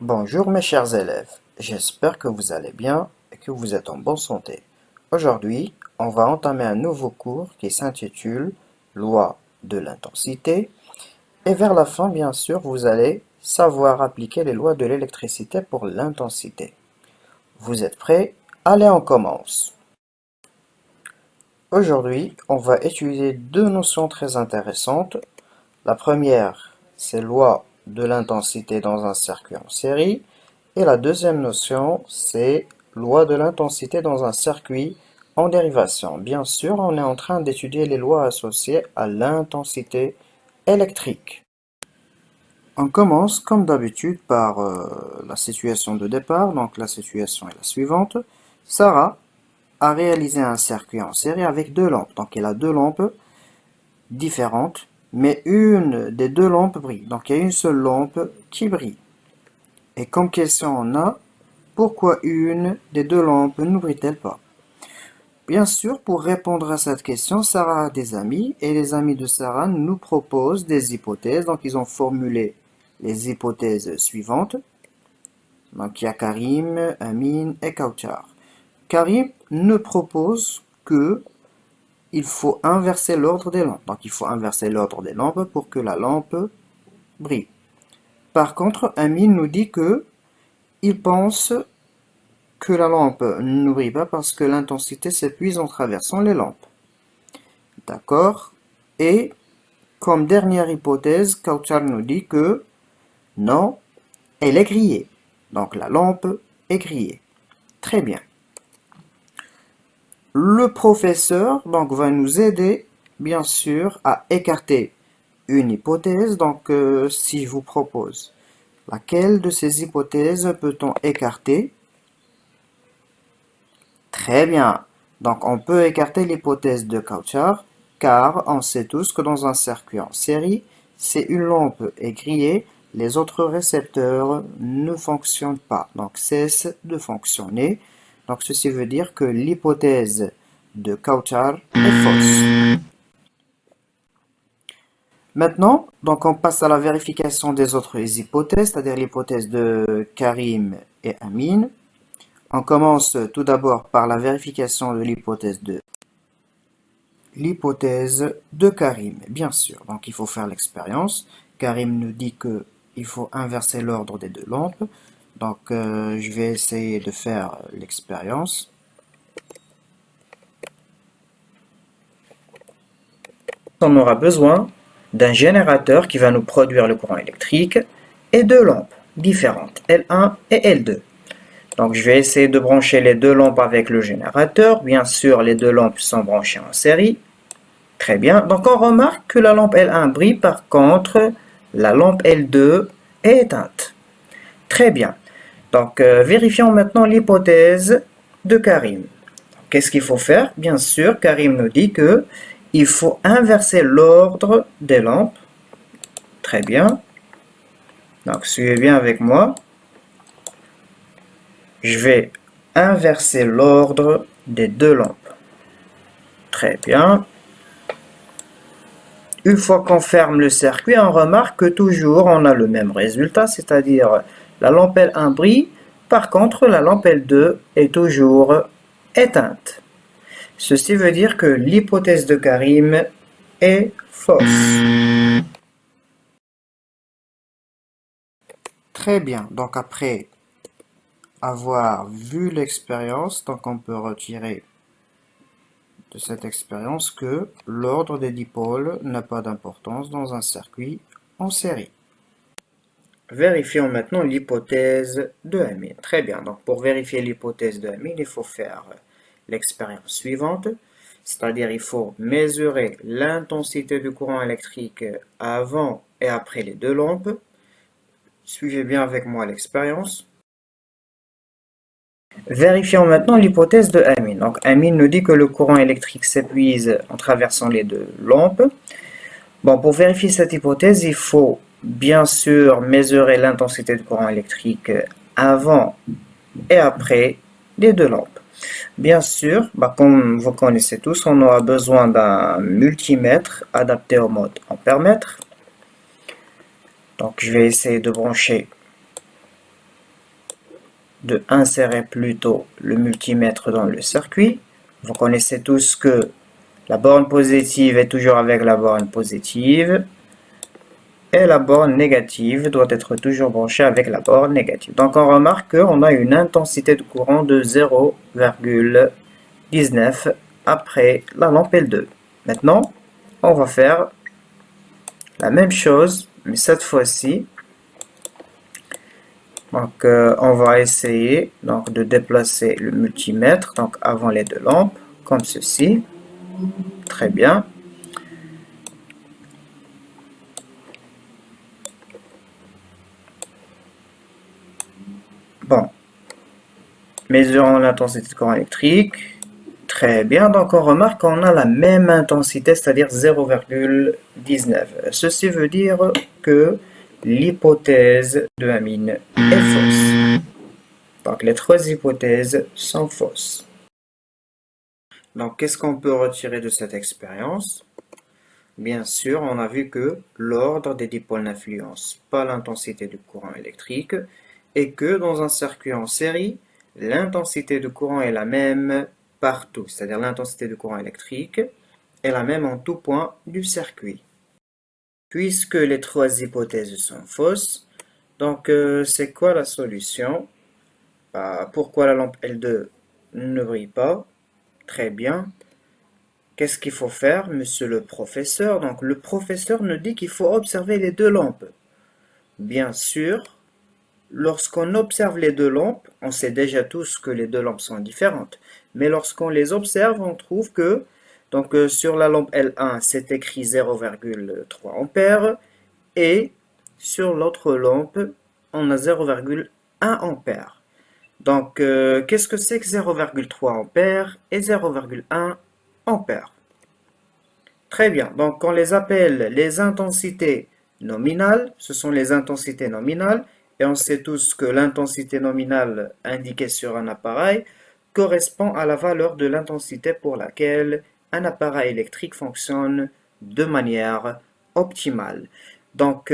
Bonjour mes chers élèves, j'espère que vous allez bien et que vous êtes en bonne santé. Aujourd'hui, on va entamer un nouveau cours qui s'intitule Loi de l'intensité et vers la fin, bien sûr, vous allez savoir appliquer les lois de l'électricité pour l'intensité. Vous êtes prêts? Allez, on commence. Aujourd'hui, on va étudier deux notions très intéressantes. La première, c'est loi de l'intensité dans un circuit en série. Et la deuxième notion, c'est loi de l'intensité dans un circuit en dérivation. Bien sûr, on est en train d'étudier les lois associées à l'intensité électrique. On commence comme d'habitude par la situation de départ. Donc la situation est la suivante. Sarah a réalisé un circuit en série avec deux lampes. Donc elle a deux lampes différentes, mais une des deux lampes brille. Donc il y a une seule lampe qui brille. Et comme question on a, pourquoi une des deux lampes ne brille-t-elle pas? Bien sûr, pour répondre à cette question, Sarah a des amis, et les amis de Sarah nous proposent des hypothèses. Donc ils ont formulé les hypothèses suivantes. Donc il y a Karim, Amine et Kautar. Karim nous propose que il faut inverser l'ordre des lampes. Donc il faut inverser l'ordre des lampes pour que la lampe brille. Par contre, Amine nous dit que il pense que la lampe ne brille pas parce que l'intensité s'épuise en traversant les lampes. D'accord? Et comme dernière hypothèse, Kautar nous dit que non, elle est grillée. Donc la lampe est grillée. Très bien. Le professeur donc va nous aider bien sûr à écarter une hypothèse. Donc si je vous propose laquelle de ces hypothèses peut-on écarter? Très bien. Donc on peut écarter l'hypothèse de Kautar car on sait tous que dans un circuit en série, si une lampe est grillée, les autres récepteurs ne fonctionnent pas, donc cessent de fonctionner. Donc ceci veut dire que l'hypothèse de Kautar est fausse. Maintenant, donc on passe à la vérification des autres hypothèses, c'est-à-dire l'hypothèse de Karim et Amine. On commence tout d'abord par la vérification de l'hypothèse de Karim, bien sûr. Donc il faut faire l'expérience. Karim nous dit que il faut inverser l'ordre des deux lampes. Donc je vais essayer de faire l'expérience. On aura besoin d'un générateur qui va nous produire le courant électrique et deux lampes différentes, L1 et L2. Donc je vais essayer de brancher les deux lampes avec le générateur. Bien sûr, les deux lampes sont branchées en série. Très bien. Donc on remarque que la lampe L1 brille, par contre, la lampe L2 est éteinte. Très bien. Donc vérifions maintenant l'hypothèse de Karim. Qu'est-ce qu'il faut faire? Bien sûr, Karim nous dit que il faut inverser l'ordre des lampes. Très bien. Donc suivez bien avec moi. Je vais inverser l'ordre des deux lampes. Très bien. Une fois qu'on ferme le circuit, on remarque que toujours on a le même résultat, c'est-à-dire la lampe L1 brille, par contre la lampe L2 est toujours éteinte. Ceci veut dire que l'hypothèse de Karim est fausse. Très bien, donc après avoir vu l'expérience, donc on peut retirer de cette expérience que l'ordre des dipôles n'a pas d'importance dans un circuit en série. Vérifions maintenant l'hypothèse de Amine. Très bien, donc pour vérifier l'hypothèse de Amine, il faut faire l'expérience suivante, c'est-à-dire il faut mesurer l'intensité du courant électrique avant et après les deux lampes. Suivez bien avec moi l'expérience. Vérifions maintenant l'hypothèse de Amin. Donc Amin nous dit que le courant électrique s'épuise en traversant les deux lampes. Bon, pour vérifier cette hypothèse, il faut bien sûr mesurer l'intensité du courant électrique avant et après les deux lampes. Bien sûr, comme vous connaissez tous, on aura besoin d'un multimètre adapté au mode ampère-mètre. Donc je vais essayer de insérer plutôt le multimètre dans le circuit. Vous connaissez tous que la borne positive est toujours avec la borne positive et la borne négative doit être toujours branchée avec la borne négative. Donc on remarque qu'on a une intensité de courant de 0,19 après la lampe L2. Maintenant, on va faire la même chose, mais cette fois-ci, donc on va essayer de déplacer le multimètre donc avant les deux lampes, comme ceci. Très bien. Bon, mesurons l'intensité de courant électrique. Très bien, donc on remarque qu'on a la même intensité, c'est-à-dire 0,19. Ceci veut dire que l'hypothèse de Amin est fausse. Donc les trois hypothèses sont fausses. Donc qu'est-ce qu'on peut retirer de cette expérience? Bien sûr, on a vu que l'ordre des dipôles n'influence pas l'intensité du courant électrique et que dans un circuit en série, l'intensité du courant est la même partout, c'est-à-dire l'intensité du courant électrique est la même en tout point du circuit. Puisque les trois hypothèses sont fausses, donc c'est quoi la solution? Pourquoi la lampe L2 ne brille pas? Très bien. Qu'est-ce qu'il faut faire, monsieur le professeur? Donc le professeur nous dit qu'il faut observer les deux lampes. Bien sûr, lorsqu'on observe les deux lampes, on sait déjà tous que les deux lampes sont différentes. Mais lorsqu'on les observe, on trouve que sur la lampe L1, c'est écrit 0,3 ampères et sur l'autre lampe, on a 0,1 ampère. Donc, qu'est-ce que c'est que 0,3 ampères et 0,1 ampères? Très bien, donc on les appelle les intensités nominales, ce sont les intensités nominales, et on sait tous que l'intensité nominale indiquée sur un appareil correspond à la valeur de l'intensité pour laquelle un appareil électrique fonctionne de manière optimale. Donc,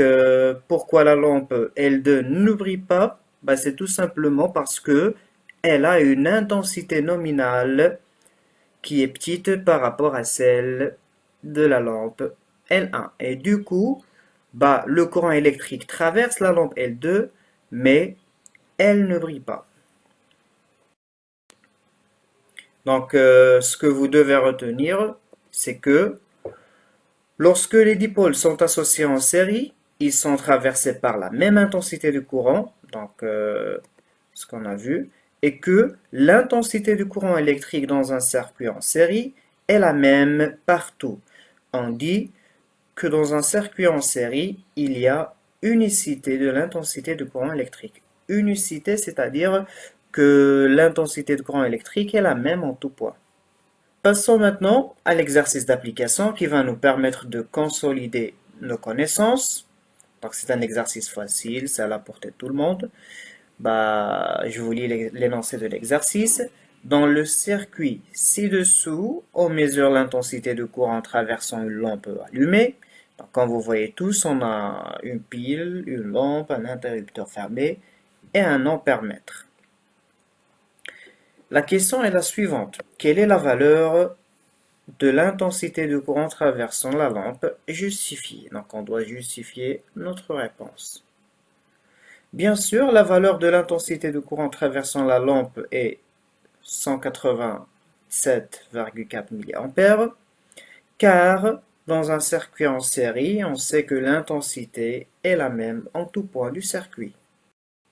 pourquoi la lampe L2 ne brille pas? C'est tout simplement parce que elle a une intensité nominale qui est petite par rapport à celle de la lampe L1. Et du coup, le courant électrique traverse la lampe L2, mais elle ne brille pas. Donc, ce que vous devez retenir, c'est que lorsque les dipôles sont associés en série, ils sont traversés par la même intensité du courant, donc ce qu'on a vu, et que l'intensité du courant électrique dans un circuit en série est la même partout. On dit que dans un circuit en série, il y a unicité de l'intensité du courant électrique. Unicité, c'est-à-dire que l'intensité du courant électrique est la même en tout point. Passons maintenant à l'exercice d'application qui va nous permettre de consolider nos connaissances. Donc c'est un exercice facile, c'est à la portée de tout le monde. Je vous lis l'énoncé de l'exercice. Dans le circuit ci-dessous, on mesure l'intensité de courant traversant une lampe allumée. Donc, comme vous voyez tous, on a une pile, une lampe, un interrupteur fermé et un ampère-mètre. La question est la suivante. Quelle est la valeur de l'intensité de courant traversant la lampe justifiée? Donc, on doit justifier notre réponse. Bien sûr, la valeur de l'intensité de courant traversant la lampe est 187,4 mA, car dans un circuit en série, on sait que l'intensité est la même en tout point du circuit.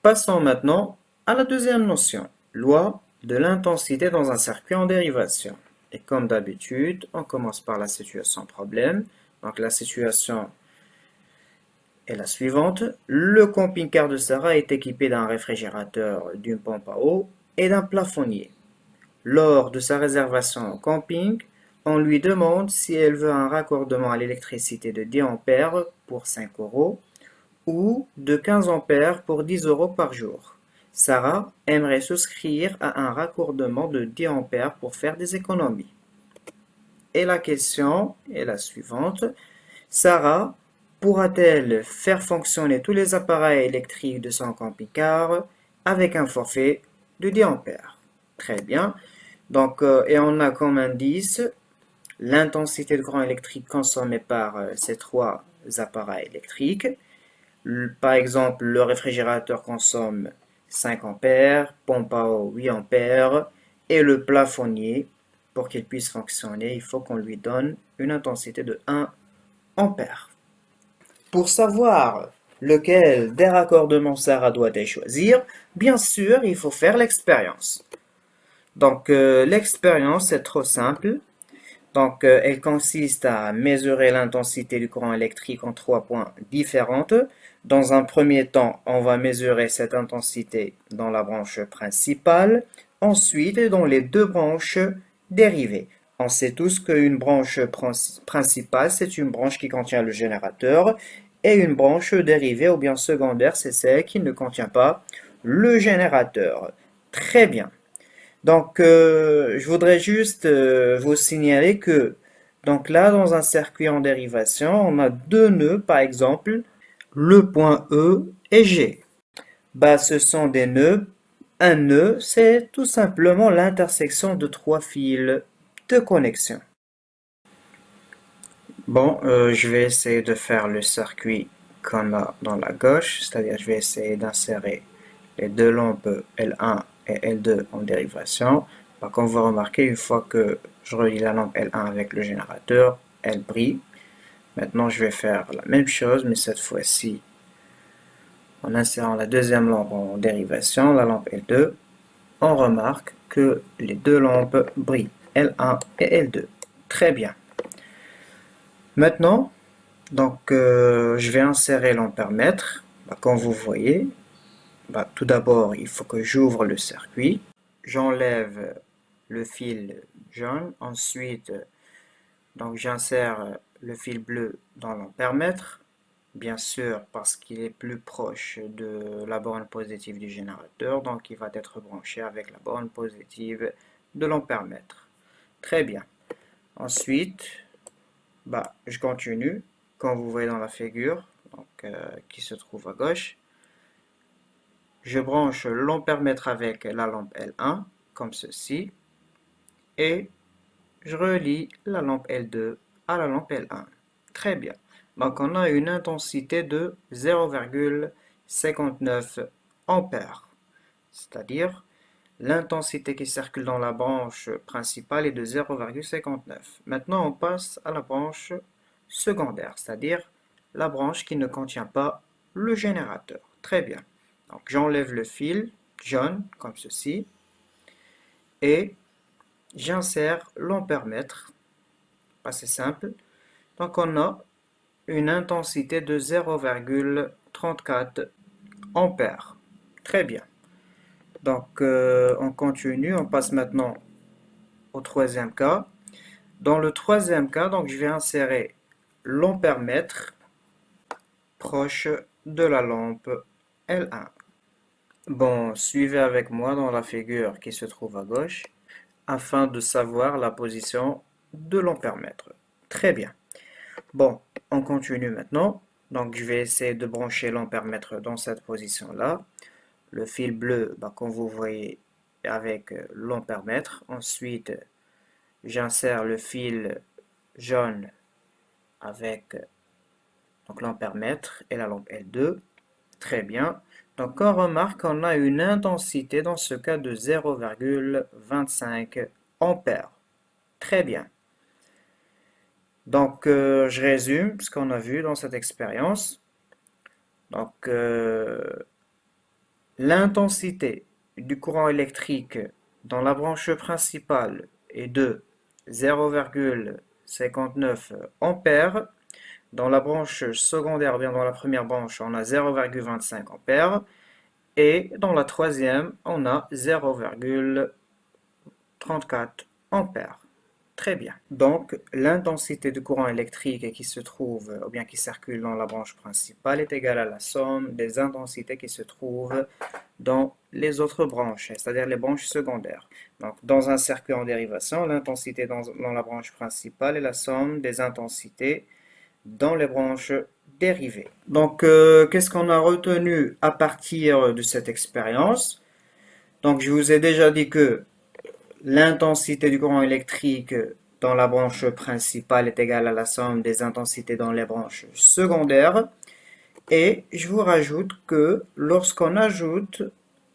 Passons maintenant à la deuxième notion, loi de l'intensité dans un circuit en dérivation. Et comme d'habitude, on commence par la situation problème. Donc la situation est la suivante. Le camping-car de Sarah est équipé d'un réfrigérateur, d'une pompe à eau et d'un plafonnier. Lors de sa réservation au camping, on lui demande si elle veut un raccordement à l'électricité de 10 ampères pour 5 euros ou de 15 ampères pour 10 euros par jour. Sarah aimerait souscrire à un raccordement de 10 ampères pour faire des économies. Et la question est la suivante. Sarah pourra-t-elle faire fonctionner tous les appareils électriques de son camping-car avec un forfait de 10 ampères? Très bien. Donc, et on a comme indice l'intensité de courant électrique consommée par ces trois appareils électriques. Par exemple, le réfrigérateur consomme 5 ampères, pompe à eau 8 ampères, et le plafonnier, pour qu'il puisse fonctionner, il faut qu'on lui donne une intensité de 1 ampère. Pour savoir lequel des raccordements Sarah doit-elle choisir, bien sûr, il faut faire l'expérience. Donc, l'expérience est trop simple. Donc, elle consiste à mesurer l'intensité du courant électrique en 3 points différents. Dans un premier temps, on va mesurer cette intensité dans la branche principale, ensuite dans les deux branches dérivées. On sait tous qu'une branche principale, c'est une branche qui contient le générateur, et une branche dérivée ou bien secondaire, c'est celle qui ne contient pas le générateur. Très bien. Donc, je voudrais juste vous signaler que, donc là, dans un circuit en dérivation, on a deux nœuds, par exemple, le point E et G. Bah, ce sont des nœuds. Un nœud, c'est tout simplement l'intersection de trois fils de connexion. Bon, je vais essayer de faire le circuit qu'on a dans la gauche, c'est-à-dire je vais essayer d'insérer les deux lampes L1 et L2 en dérivation. Bah, comme vous remarquez, une fois que je relie la lampe L1 avec le générateur, elle brille. Maintenant, je vais faire la même chose, mais cette fois-ci en insérant la deuxième lampe en dérivation, la lampe L2. On remarque que les deux lampes brillent, L1 et L2. Très bien. Maintenant, donc, je vais insérer l'ampèremètre. Bah, comme vous voyez, bah, tout d'abord, il faut que j'ouvre le circuit. J'enlève le fil jaune. Ensuite, donc j'insère le fil bleu dans l'ampèremètre. Bien sûr, parce qu'il est plus proche de la borne positive du générateur, donc il va être branché avec la borne positive de l'ampèremètre. Très bien. Ensuite, bah, je continue, comme vous voyez dans la figure, donc, qui se trouve à gauche. Je branche l'ampèremètre avec la lampe L1, comme ceci, et je relie la lampe L2 à la lampe L1. Très bien. Donc on a une intensité de 0,59 ampères, c'est-à-dire l'intensité qui circule dans la branche principale est de 0,59. Maintenant on passe à la branche secondaire, c'est-à-dire la branche qui ne contient pas le générateur. Très bien. Donc j'enlève le fil jaune comme ceci et j'insère l'ampèremètre. C'est simple. Donc on a une intensité de 0,34 ampères. Très bien. Donc on continue, on passe maintenant au troisième cas. Dans le troisième cas, donc je vais insérer l'ampèremètre proche de la lampe L1. Bon, suivez avec moi dans la figure qui se trouve à gauche afin de savoir la position de l'ampèremètre. Très bien. Bon, on continue maintenant. Donc, je vais essayer de brancher l'ampèremètre dans cette position-là. Le fil bleu, bah, comme vous voyez, avec l'ampèremètre. Ensuite, j'insère le fil jaune avec l'ampèremètre et la lampe L2. Très bien. Donc, on remarque qu'on a une intensité dans ce cas de 0,25 ampères. Très bien. Donc, je résume ce qu'on a vu dans cette expérience. Donc, l'intensité du courant électrique dans la branche principale est de 0,59 ampères. Dans la branche secondaire, bien dans la première branche, on a 0,25 ampères. Et dans la troisième, on a 0,34 ampères. Très bien. Donc, l'intensité du courant électrique qui se trouve, ou bien qui circule dans la branche principale est égale à la somme des intensités qui se trouvent dans les autres branches, c'est-à-dire les branches secondaires. Donc, dans un circuit en dérivation, l'intensité dans la branche principale est la somme des intensités dans les branches dérivées. Donc, qu'est-ce qu'on a retenu à partir de cette expérience? Donc, je vous ai déjà dit que l'intensité du courant électrique dans la branche principale est égale à la somme des intensités dans les branches secondaires. Et je vous rajoute que lorsqu'on ajoute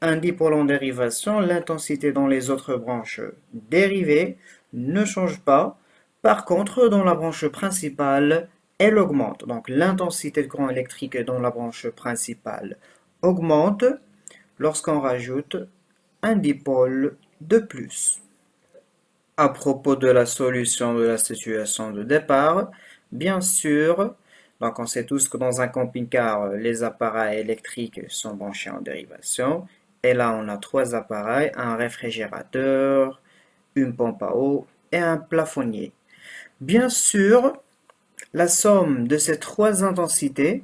un dipôle en dérivation, l'intensité dans les autres branches dérivées ne change pas. Par contre, dans la branche principale, elle augmente. Donc l'intensité de courant électrique dans la branche principale augmente lorsqu'on rajoute un dipôle de plus. À propos de la solution de la situation de départ, bien sûr, donc on sait tous que dans un camping-car, les appareils électriques sont branchés en dérivation. Et là, on a trois appareils, un réfrigérateur, une pompe à eau et un plafonnier. Bien sûr, la somme de ces trois intensités,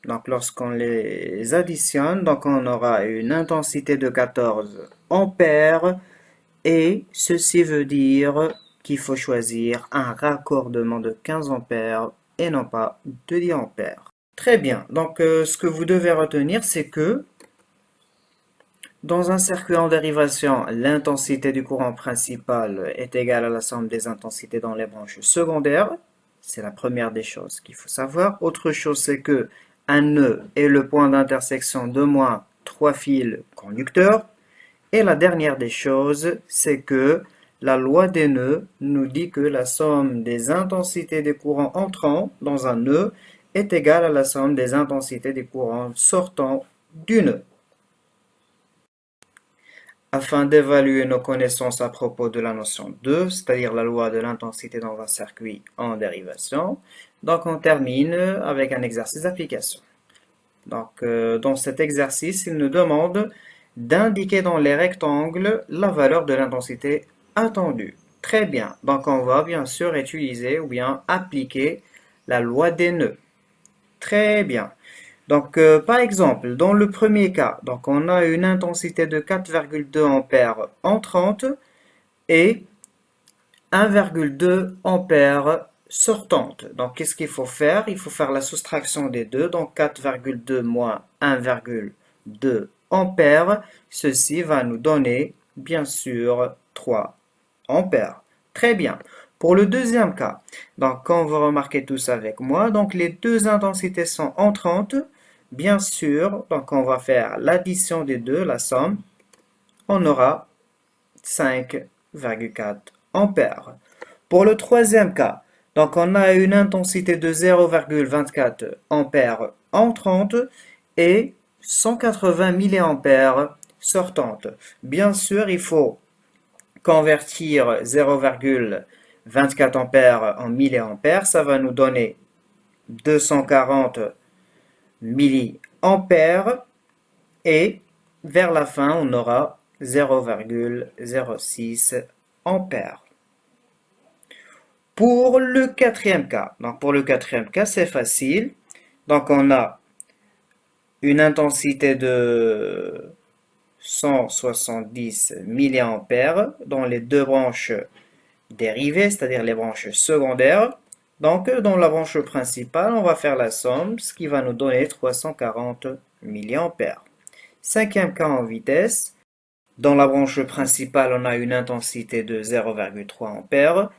donc lorsqu'on les additionne, donc on aura une intensité de 14 ampères et ceci veut dire qu'il faut choisir un raccordement de 15 ampères et non pas de 10 ampères. Très bien, donc ce que vous devez retenir, c'est que dans un circuit en dérivation, l'intensité du courant principal est égale à la somme des intensités dans les branches secondaires. C'est la première des choses qu'il faut savoir. Autre chose, c'est que un nœud est le point d'intersection d'au moins trois fils conducteurs. Et la dernière des choses, c'est que la loi des nœuds nous dit que la somme des intensités des courants entrants dans un nœud est égale à la somme des intensités des courants sortants du nœud. Afin d'évaluer nos connaissances à propos de la notion 2, c'est-à-dire la loi de l'intensité dans un circuit en dérivation, donc on termine avec un exercice d'application. Donc, dans cet exercice, il nous demande d'indiquer dans les rectangles la valeur de l'intensité attendue. Très bien. Donc, on va bien sûr utiliser ou bien appliquer la loi des nœuds. Très bien. Donc, par exemple, dans le premier cas, donc on a une intensité de 4,2 ampères entrante et 1,2 ampères sortante. Donc, qu'est-ce qu'il faut faire? Il faut faire la soustraction des deux. Donc, 4,2 moins 1,2 ampères. Ceci va nous donner, bien sûr, 3 ampères. Très bien. Pour le deuxième cas, donc, quand vous remarquez tous avec moi, donc les deux intensités sont entrantes. Bien sûr, donc on va faire l'addition des deux, la somme. On aura 5,4 ampères. Pour le troisième cas, donc on a une intensité de 0,24 ampères entrante et 180 milliampères sortante. Bien sûr, il faut convertir 0,24 ampères en milliampères. Ça va nous donner 240 milliampères et vers la fin, on aura 0,06 ampères. Pour le quatrième cas, c'est facile. Donc, on a une intensité de 170 milliampères dans les deux branches dérivées, c'est-à-dire les branches secondaires. Donc, dans la branche principale, on va faire la somme, ce qui va nous donner 340 milliampères. Cinquième cas en vitesse. Dans la branche principale, on a une intensité de 0,3 ampères.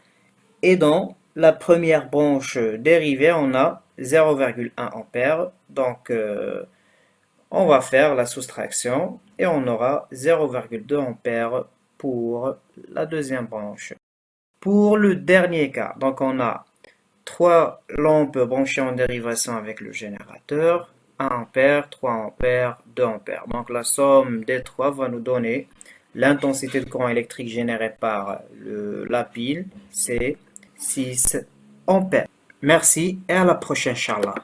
Et dans la première branche dérivée, on a 0,1 ampère. Donc, on va faire la soustraction et on aura 0,2 ampère pour la deuxième branche. Pour le dernier cas, donc on a trois lampes branchées en dérivation avec le générateur, 1 ampère, 3 ampères, 2 ampères. Donc la somme des trois va nous donner l'intensité de courant électrique générée par la pile, c'est 6 ampères. Merci et à la prochaine, Inch'Allah.